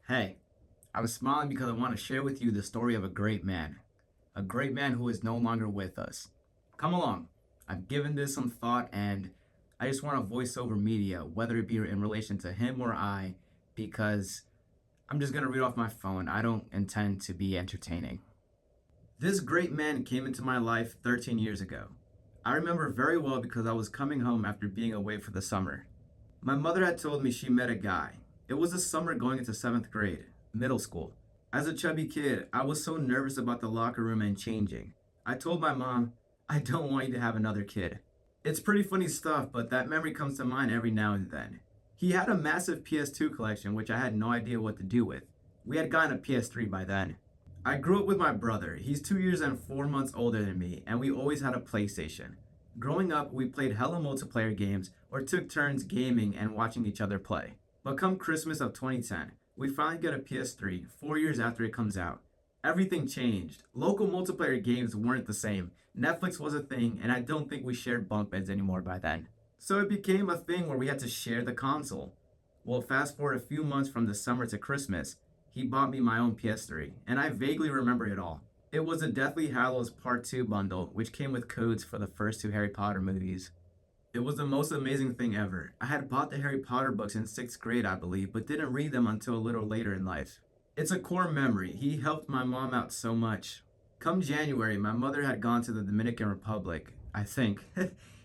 Hey, I'm smiling because I want to share with you the story of a great man who is no longer with us. Come along. I've given this some thought and I just want to voice over media, whether it be in relation to him or I, because I'm just going to read off my phone. I don't intend to be entertaining. This great man came into my life 13 years ago. I remember very well because I was coming home after being away for the summer. My mother had told me she met a guy. It was the summer going into seventh grade, middle school. As a chubby kid, I was so nervous about the locker room and changing. I told my mom, I don't want you to have another kid. It's pretty funny stuff, but that memory comes to mind every now and then. He had a massive PS2 collection, which I had no idea what to do with. We had gotten a PS3 by then. I grew up with my brother. He's 2 years and 4 months older than me, and we always had a PlayStation. Growing up, we played hella multiplayer games or took turns gaming and watching each other play. But come Christmas of 2010, we finally get a PS3 4 years after it comes out. Everything changed. Local multiplayer games weren't the same. Netflix was a thing, and I don't think we shared bunk beds anymore by then. So it became a thing where we had to share the console. Well, fast forward a few months from the summer to Christmas, he bought me my own PS3, and I vaguely remember it all. It was a Deathly Hallows Part 2 bundle, which came with codes for the first two Harry Potter movies. It was the most amazing thing ever. I had bought the Harry Potter books in sixth grade, I believe, but didn't read them until a little later in life. It's a core memory. He helped my mom out so much. Come January, my mother had gone to the Dominican Republic, I think.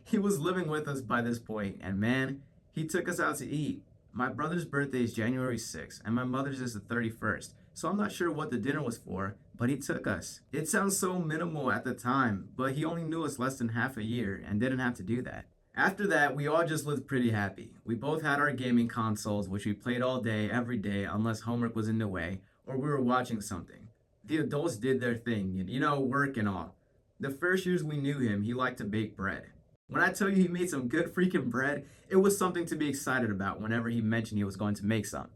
He was living with us by this point, and man, he took us out to eat. My brother's birthday is January 6th, and my mother's is the 31st, so I'm not sure what the dinner was for, but he took us. It sounds so minimal at the time, but he only knew us less than half a year and didn't have to do that. After that, we all just lived pretty happy. We both had our gaming consoles, which we played all day, every day, unless homework was in the way or we were watching something. The adults did their thing, work and all. The first years we knew him, he liked to bake bread. When I tell you he made some good freaking bread, it was something to be excited about whenever he mentioned he was going to make some.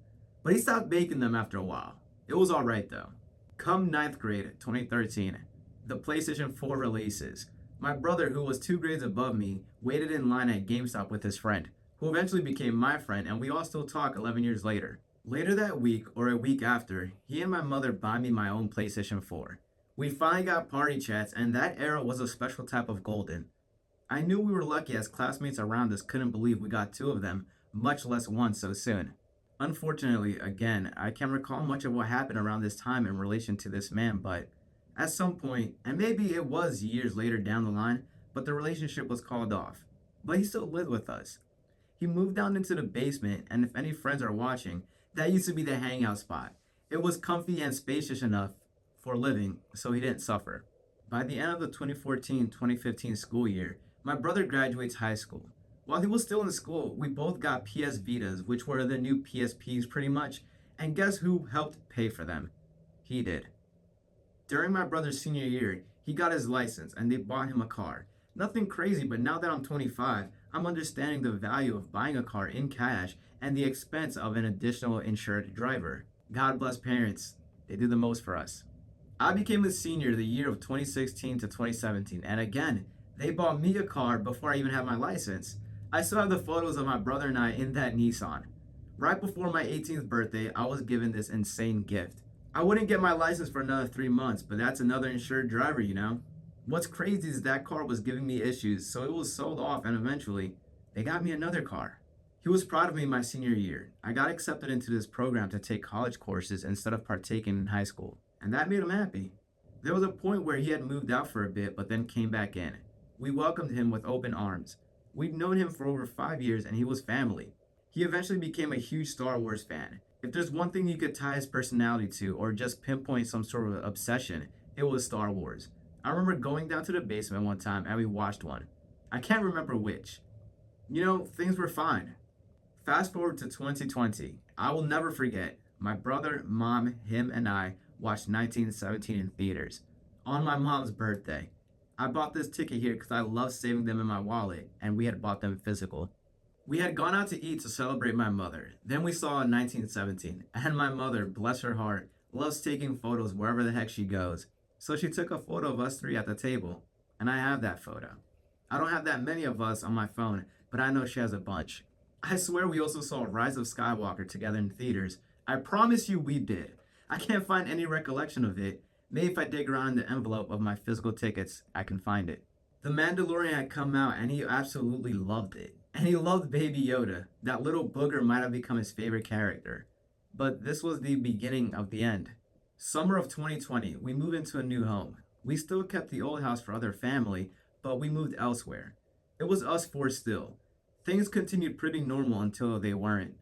But he stopped baking them after a while. It was alright though. Come ninth grade, 2013, the PlayStation 4 releases. My brother, who was 2 grades above me, waited in line at GameStop with his friend, who eventually became my friend, and we all still talk 11 years later. Later that week, or a week after, he and my mother buy me my own PlayStation 4. We finally got party chats, and that era was a special type of golden. I knew we were lucky as classmates around us couldn't believe we got two of them, much less one so soon. Unfortunately, again, I can't recall much of what happened around this time in relation to this man, but at some point, and maybe it was years later down the line, but the relationship was called off. But he still lived with us. He moved down into the basement, and if any friends are watching, that used to be the hangout spot. It was comfy and spacious enough for living, so he didn't suffer. By the end of the 2014-2015 school year, my brother graduates high school. While he was still in school, we both got PS Vitas, which were the new PSPs pretty much, and guess who helped pay for them? He did. During my brother's senior year, he got his license and they bought him a car. Nothing crazy, but now that I'm 25, I'm understanding the value of buying a car in cash and the expense of an additional insured driver. God bless parents, they do the most for us. I became a senior the year of 2016 to 2017, and again, they bought me a car before I even had my license. I still have the photos of my brother and I in that Nissan. Right before my 18th birthday, I was given this insane gift. I wouldn't get my license for another 3 months, but that's another insured driver. What's crazy is that car was giving me issues, so it was sold off and eventually they got me another car. He was proud of me my senior year. I got accepted into this program to take college courses instead of partaking in high school, and that made him happy. There was a point where he had moved out for a bit but then came back in. We welcomed him with open arms. We'd known him for over 5 years and he was family. He eventually became a huge Star Wars fan. If there's one thing you could tie his personality to or just pinpoint some sort of obsession, it was Star Wars. I remember going down to the basement one time and we watched one. I can't remember which. Things were fine. Fast forward to 2020. I will never forget. My brother, mom, him, and I watched 1917 in theaters on my mom's birthday. I bought this ticket here because I love saving them in my wallet, and we had bought them physical. We had gone out to eat to celebrate my mother. Then we saw 1917, and my mother, bless her heart, loves taking photos wherever the heck she goes. So she took a photo of us three at the table, and I have that photo. I don't have that many of us on my phone, but I know she has a bunch. I swear we also saw Rise of Skywalker together in theaters. I promise you we did. I can't find any recollection of it. Maybe if I dig around in the envelope of my physical tickets, I can find it. The Mandalorian had come out and he absolutely loved it. And he loved Baby Yoda. That little booger might have become his favorite character. But this was the beginning of the end. Summer of 2020, we moved into a new home. We still kept the old house for other family, but we moved elsewhere. It was us four still. Things continued pretty normal until they weren't.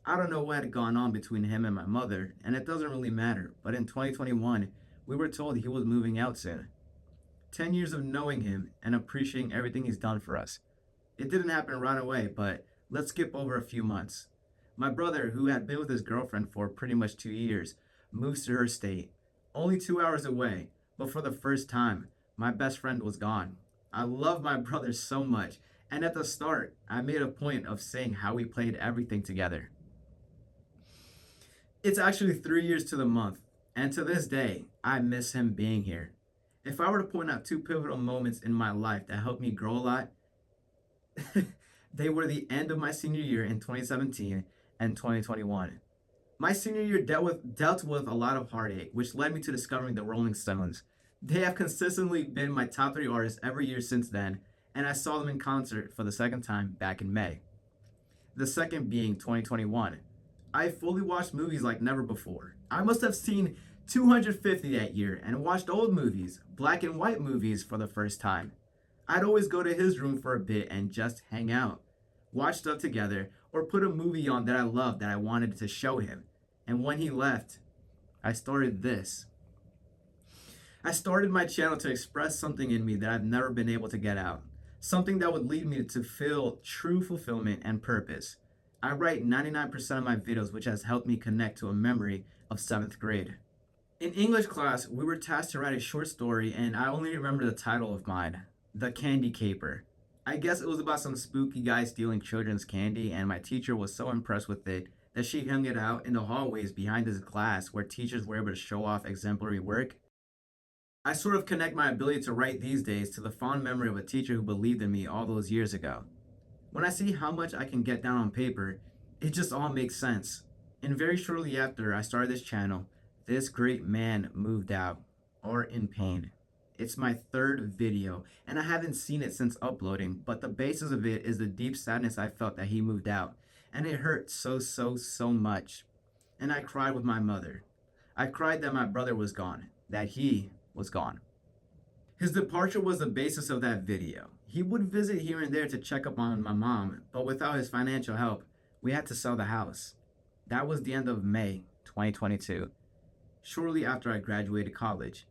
I don't know what had gone on between him and my mother, and it doesn't really matter, but in 2021, we were told he was moving out soon. 10 years of knowing him and appreciating everything he's done for us. It didn't happen right away, but let's skip over a few months. My brother, who had been with his girlfriend for pretty much 2 years, moves to her state, only 2 hours away, but for the first time, my best friend was gone. I love my brother so much, and at the start, I made a point of saying how we played everything together. It's actually 3 years to the month, and to this day, I miss him being here. If I were to point out two pivotal moments in my life that helped me grow a lot, they were the end of my senior year in 2017 and 2021. My senior year dealt with a lot of heartache, which led me to discovering the Rolling Stones. They have consistently been my top three artists every year since then, and I saw them in concert for the second time back in May. The second being 2021. I fully watched movies like never before. I must have seen 250 that year and watched old movies, black and white movies for the first time. I'd always go to his room for a bit and just hang out, watch stuff together, or put a movie on that I loved that I wanted to show him. And when he left, I started this. I started my channel to express something in me that I've never been able to get out. Something that would lead me to feel true fulfillment and purpose. I write 99% of my videos, which has helped me connect to a memory of 7th grade. In English class, we were tasked to write a short story, and I only remember the title of mine, The Candy Caper. I guess it was about some spooky guy stealing children's candy, and my teacher was so impressed with it that she hung it out in the hallways behind his class where teachers were able to show off exemplary work. I sort of connect my ability to write these days to the fond memory of a teacher who believed in me all those years ago. When I see how much I can get down on paper, it just all makes sense. And very shortly after I started this channel, this great man moved out, or in pain. It's my third video, and I haven't seen it since uploading, but the basis of it is the deep sadness I felt that he moved out. And it hurt so much. And I cried with my mother. I cried that my brother was gone, that he was gone. His departure was the basis of that video. He would visit here and there to check up on my mom, but without his financial help, we had to sell the house. That was the end of May 2022, shortly after I graduated college.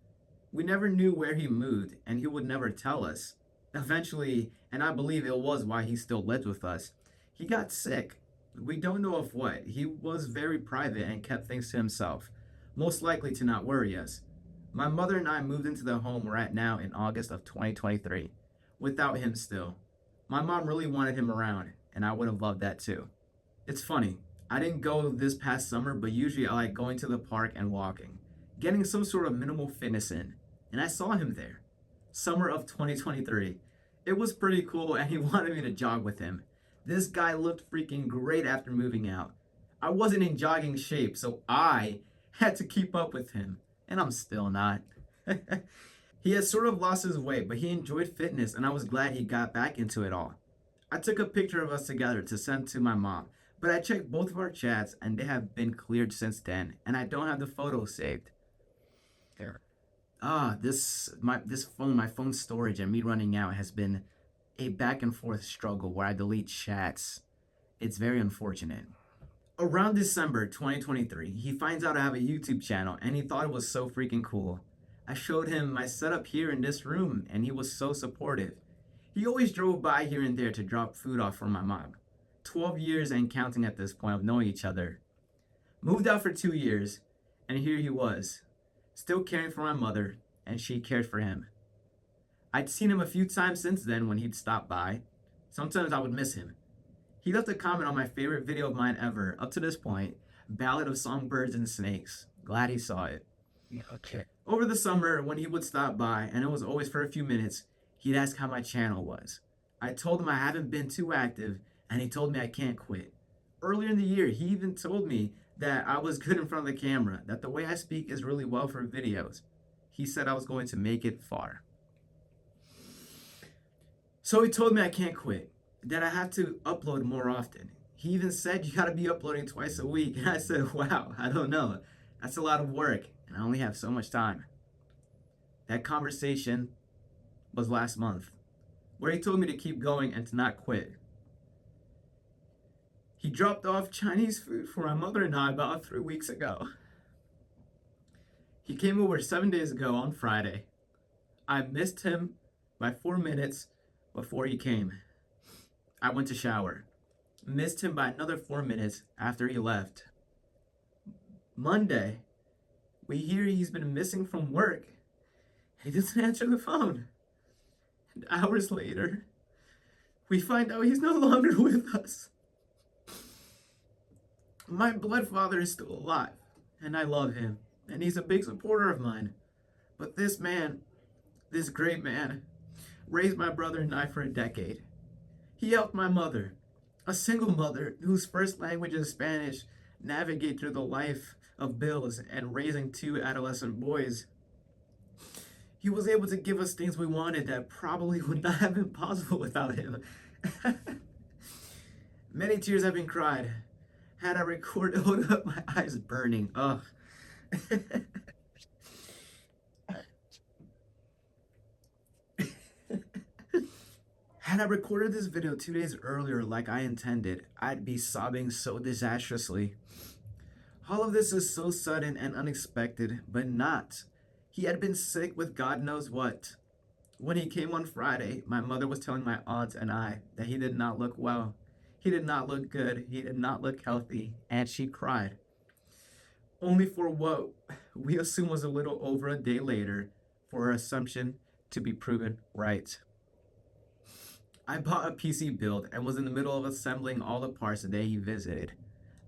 We never knew where he moved, and he would never tell us. Eventually, and I believe it was why he still lived with us, he got sick. We don't know of what. He was very private and kept things to himself, most likely to not worry us. My mother and I moved into the home we're at now in August of 2023, without him still. My mom really wanted him around, and I would have loved that too. It's funny, I didn't go this past summer, but usually I like going to the park and walking, getting some sort of minimal fitness in, and I saw him there. Summer of 2023. It was pretty cool, and he wanted me to jog with him. This guy looked freaking great after moving out. I wasn't in jogging shape, so I had to keep up with him, and I'm still not. He had sort of lost his way, but he enjoyed fitness, and I was glad he got back into it all. I took a picture of us together to send to my mom, but I checked both of our chats, and they have been cleared since then, and I don't have the photos saved. There. My phone storage and me running out has been a back and forth struggle where I delete chats. It's very unfortunate. Around December 2023, he finds out I have a YouTube channel and he thought it was so freaking cool. I showed him my setup here in this room and he was so supportive. He always drove by here and there to drop food off for my mom. 12 years and counting at this point of knowing each other. Moved out for 2 years and here he was, still caring for my mother and she cared for him. I'd seen him a few times since then when he'd stop by. Sometimes I would miss him. He left a comment on my favorite video of mine ever, up to this point, Ballad of Songbirds and Snakes. Glad he saw it. Okay. Over the summer, when he would stop by, and it was always for a few minutes, he'd ask how my channel was. I told him I haven't been too active, and he told me I can't quit. Earlier in the year, he even told me that I was good in front of the camera, that the way I speak is really well for videos. He said I was going to make it far. So he told me I can't quit, that I have to upload more often. He even said you gotta be uploading twice a week. And I said, wow, I don't know. That's a lot of work, and I only have so much time. That conversation was last month, where he told me to keep going and to not quit. He dropped off Chinese food for my mother and I about 3 weeks ago. He came over 7 days ago on Friday. I missed him by 4 minutes before he came. I went to shower. Missed him by another 4 minutes after he left. Monday, we hear he's been missing from work. He doesn't answer the phone. And hours later, we find out he's no longer with us. My blood father is still alive, and I love him, and he's a big supporter of mine. But this man, this great man, raised my brother and I for a decade. He helped my mother, a single mother whose first language is Spanish, navigate through the life of bills and raising 2 adolescent boys. He was able to give us things we wanted that probably would not have been possible without him. Many tears have been cried. Had I recorded, hold up, my eyes burning. Ugh. Had I recorded this video 2 days earlier like I intended, I'd be sobbing so disastrously. All of this is so sudden and unexpected, but not. He had been sick with God knows what. When he came on Friday, my mother was telling my aunt and I that he did not look well. He did not look good. He did not look healthy. And she cried. Only for what we assume was a little over a day later for her assumption to be proven right. I bought a PC build and was in the middle of assembling all the parts the day he visited.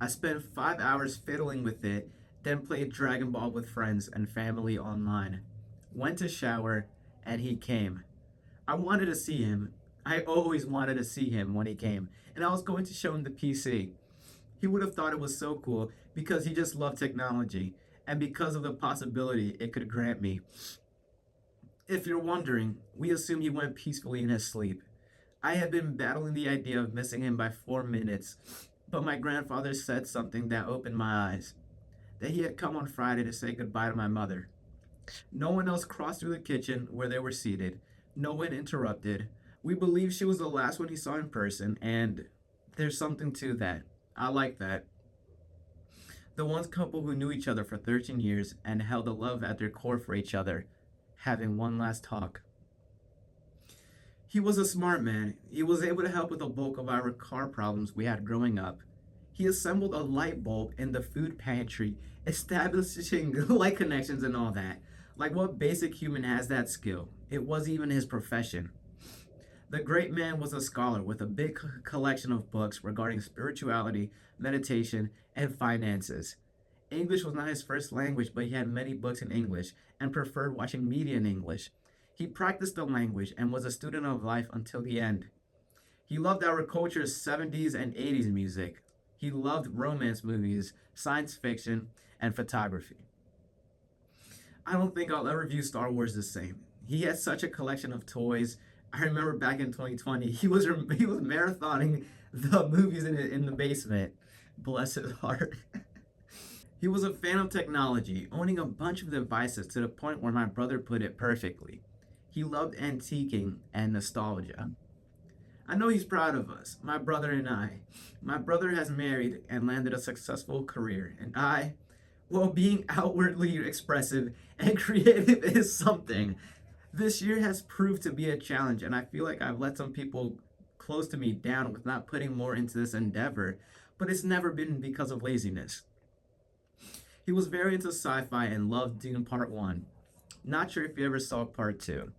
I spent 5 hours fiddling with it, then played Dragon Ball with friends and family online. Went to shower, and he came. I wanted to see him. I always wanted to see him when he came, and I was going to show him the PC. He would have thought it was so cool because he just loved technology, and because of the possibility it could grant me. If you're wondering, we assume he went peacefully in his sleep. I had been battling the idea of missing him by 4 minutes, but my grandfather said something that opened my eyes. That he had come on Friday to say goodbye to my mother. No one else crossed through the kitchen where they were seated. No one interrupted. We believe she was the last one he saw in person, and there's something to that. I like that. The one couple who knew each other for 13 years and held a love at their core for each other, having one last talk. He was a smart man. He was able to help with the bulk of our car problems we had growing up. He assembled a light bulb in the food pantry, establishing light connections and all that. Like, what basic human has that skill? It wasn't even his profession. The great man was a scholar with a big collection of books regarding spirituality, meditation, and finances. English was not his first language, but he had many books in English and preferred watching media in English. He practiced the language and was a student of life until the end. He loved our culture's 70s and 80s music. He loved romance movies, science fiction, and photography. I don't think I'll ever view Star Wars the same. He had such a collection of toys. I remember back in 2020, he was marathoning the movies in the basement. Bless his heart. He was a fan of technology, owning a bunch of devices to the point where my brother put it perfectly. He loved antiquing and nostalgia. I know he's proud of us, my brother and I. My brother has married and landed a successful career, and I, well, being outwardly expressive and creative is something. This year has proved to be a challenge, and I feel like I've let some people close to me down with not putting more into this endeavor, but it's never been because of laziness. He was very into sci-fi and loved Dune Part 1. Not sure if you ever saw Part 2.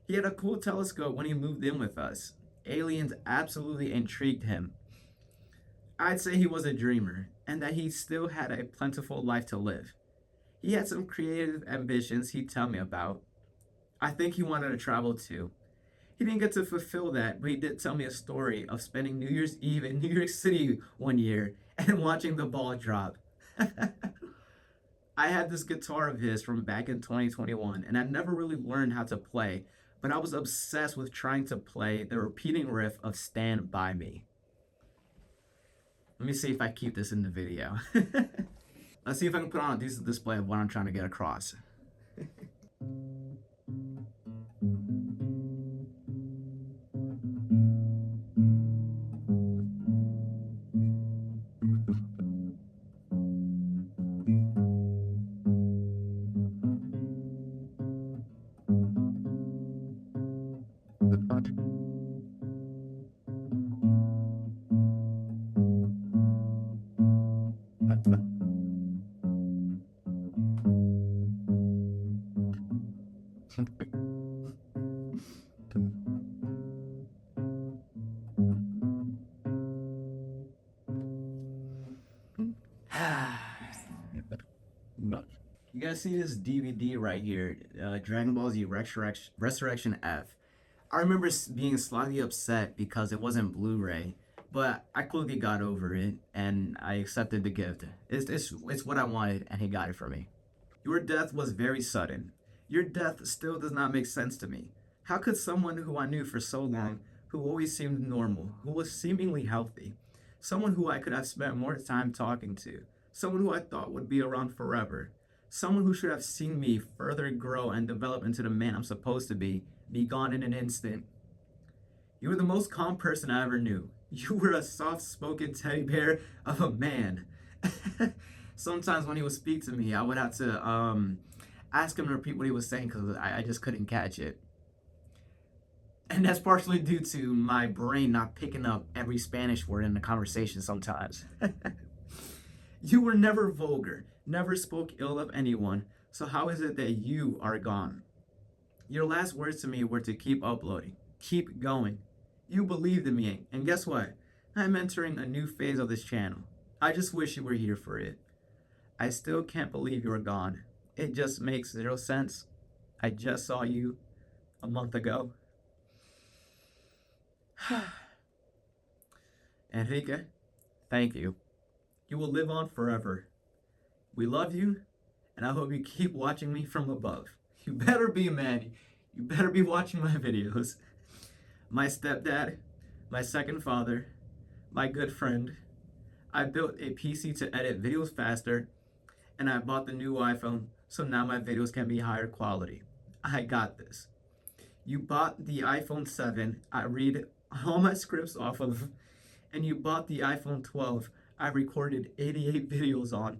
He had a cool telescope when he moved in with us. Aliens absolutely intrigued him. I'd say he was a dreamer, and that he still had a plentiful life to live. He had some creative ambitions he'd tell me about. I think he wanted to travel too. He didn't get to fulfill that, but he did tell me a story of spending New Year's Eve in New York City one year and watching the ball drop. I had this guitar of his from back in 2021, and I never really learned how to play, but I was obsessed with trying to play the repeating riff of Stand By Me. Let me see if I keep this in the video. Let's see if I can put on a decent display of what I'm trying to get across. You guys see this DVD right here, Dragon Ball Z Resurrection F. I remember being slightly upset because it wasn't Blu-ray, but I quickly got over it and I accepted the gift. It's what I wanted, and he got it for me. Your death was very sudden. Your death still does not make sense to me. How could someone who I knew for so long, who always seemed normal, who was seemingly healthy, someone who I could have spent more time talking to, someone who I thought would be around forever, someone who should have seen me further grow and develop into the man I'm supposed to be gone in an instant? You were the most calm person I ever knew. You were a soft-spoken teddy bear of a man. Sometimes when he would speak to me, I would have to ask him to repeat what he was saying because I just couldn't catch it. And that's partially due to my brain not picking up every Spanish word in the conversation sometimes. You were never vulgar, never spoke ill of anyone, so how is it that you are gone? Your last words to me were to keep uploading, keep going. You believed in me, and guess what? I'm entering a new phase of this channel. I just wish you were here for it. I still can't believe you were gone. It just makes zero sense. I just saw you a month ago. Enrique, thank you. You will live on forever. We love you, and I hope you keep watching me from above. You better be, man. You better be watching my videos. My stepdad, my second father, my good friend. I built a PC to edit videos faster, and I bought the new iPhone, so now my videos can be higher quality. I got this. You bought the iPhone 7, I read all my scripts off of, and you bought the iPhone 12, I recorded 88 videos on.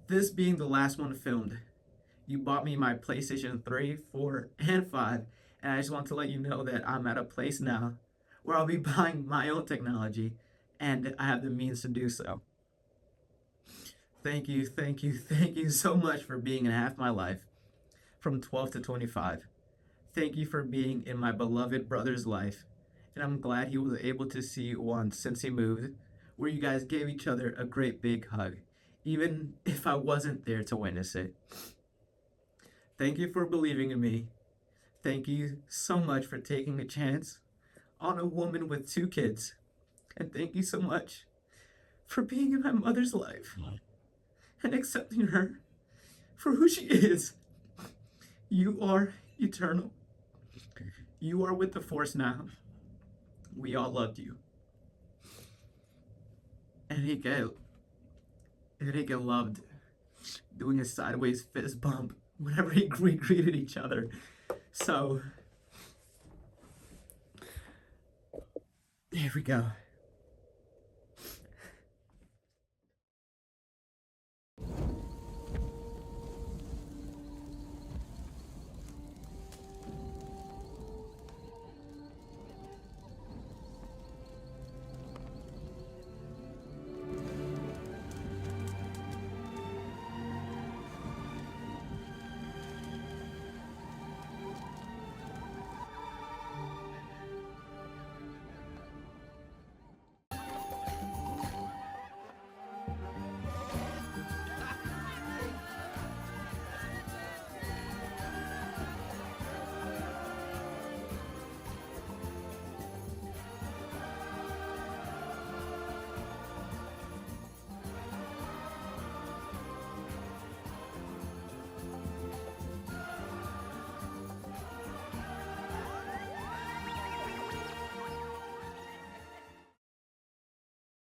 This being the last one filmed. You bought me my PlayStation 3, 4, and 5, and I just want to let you know that I'm at a place now where I'll be buying my own technology, and I have the means to do so. Thank you, thank you, thank you so much for being in half my life, from 12 to 25. Thank you for being in my beloved brother's life, and I'm glad he was able to see you once since he moved, where you guys gave each other a great big hug, even if I wasn't there to witness it. Thank you for believing in me. Thank you so much for taking a chance on a woman with 2 kids. And thank you so much for being in my mother's life and accepting her for who she is. You are eternal. You are with the Force now. We all loved you. Enrique loved doing a sideways fist bump whenever we greeted each other. So, here we go.